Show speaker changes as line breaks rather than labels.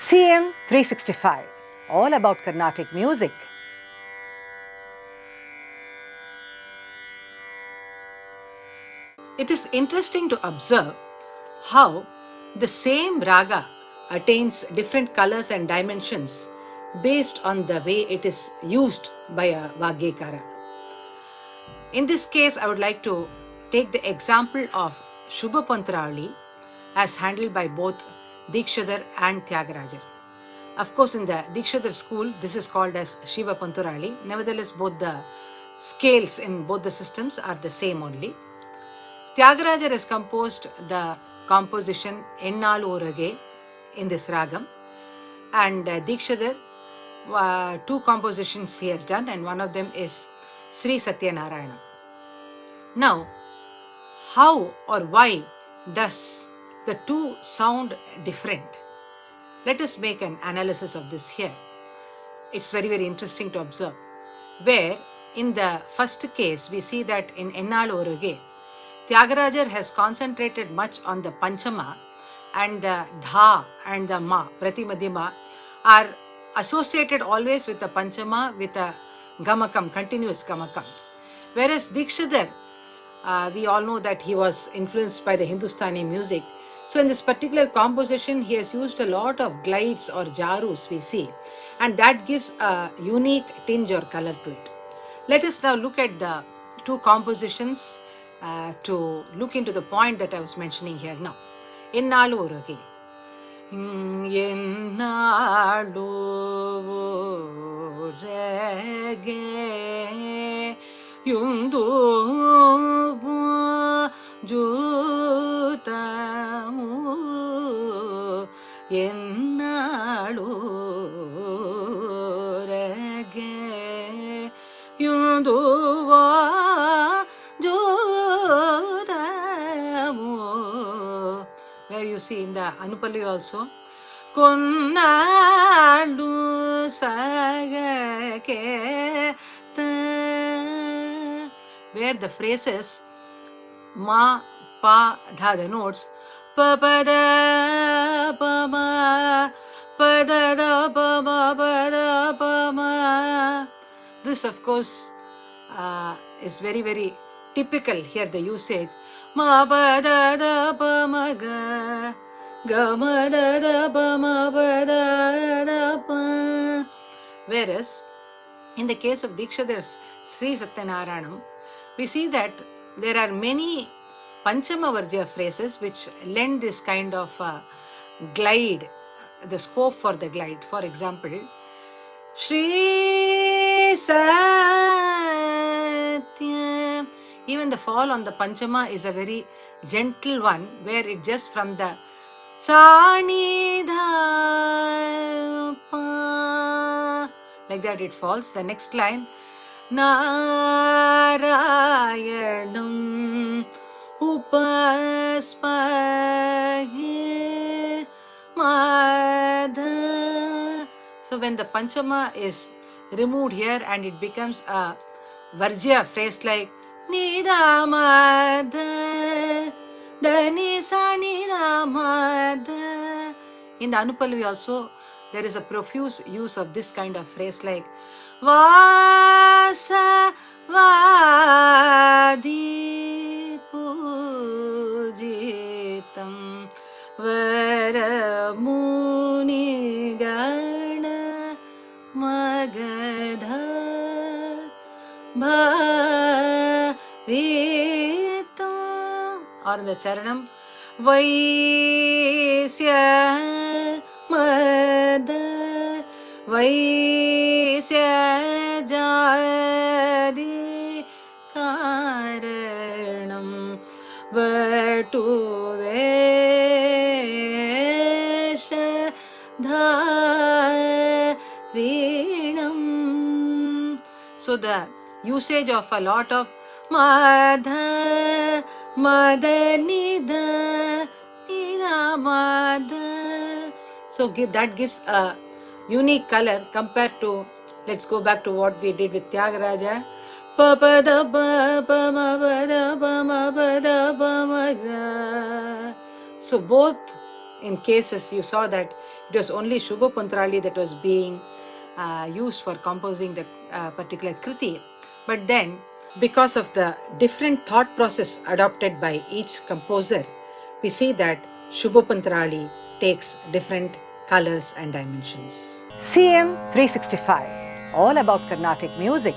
CM 365, all about Carnatic music. It is interesting to observe how the same raga attains different colors and dimensions based on the way it is used by a Vagyekara. In this case, I would like to take the example of Subhapantuvarali as handled by both Dikshadhar and Tyagarajar. Of course, in the Dikshadhar school, this is called as Subhapantuvarali. Nevertheless, both the scales in both the systems are the same only. Tyagarajar has composed the composition Ennalu Orage in this ragam, and Dikshadhar, two compositions he has done, and one of them is Sri Satyanarayana. Now, how or why does the two sound different? Let us make an analysis of this here. It's very, very interesting to observe. Where in the first case, we see that in Ennalu Orage, Tyagarajar has concentrated much on the Panchama, and the Dha and the Ma, Pratimadhima, are associated always with the Panchama with a Gamakam, continuous Gamakam. Whereas Dikshadhar, we all know that he was influenced by the Hindustani music. So in this particular composition, he has used a lot of glides or jarus, we see, and that gives a unique tinge or color to it. Let us now look at the two compositions to look into the point that I was mentioning here now. Ennalu Orage. Ennalu Orage Yundu Jutamu Ennalu Orage Yundu Jutamu. Where you see in the Anupalli also, Konnalu Sagake, where the phrases Ma, Pa, Dha, the notes, Pa, Pa, Da, Pa, Ma, Pa, Da, Da, Pa, Ma, Pa, Da, Pa, Ma. This, of course, is very, very typical here, the usage. Ma, Pa, Da, Da, Pa, Ma, Ga, Ga, Ma, Da, Da, Pa, Ma, Pa, Da, Da, Pa. Whereas, in the case of Dikshadhar's Sri Satyanarayanam, we see that there are many Panchama Varjya phrases which lend this kind of glide, the scope for the glide. For example, Shri Satya. Even the fall on the Panchama is a very gentle one, where it just from the Sanidha Pa, like that it falls. The next line, Narayanam Upaspahe Madha. So when the Panchama is removed here and it becomes a Varjya phrase like Nida Madha, Dani Sa Nida Madha. In the Anupallavi also, there is a profuse use of this kind of phrase like Vasa Vadi Pujitam Varamuni Gana Magadha Bhavitam. Or in the Charanam, Vaisya Mada Vaisya Jadi Karanam Vatu Vesha Dharinam. So the usage of a lot of Madha, Madanida, Nida Madha. So that gives a unique color compared to, let's go back to what we did with Tyagaraja. Pa pa da pa pa ma pa da pa ma pa da pa ma ga. So both in cases you saw that It was only Subhapantuvarali that was being used for composing the particular kriti. But then, because of the different thought process adopted by each composer, we see that Subhapantuvarali takes different colors and dimensions.
CM 365, all about Carnatic music.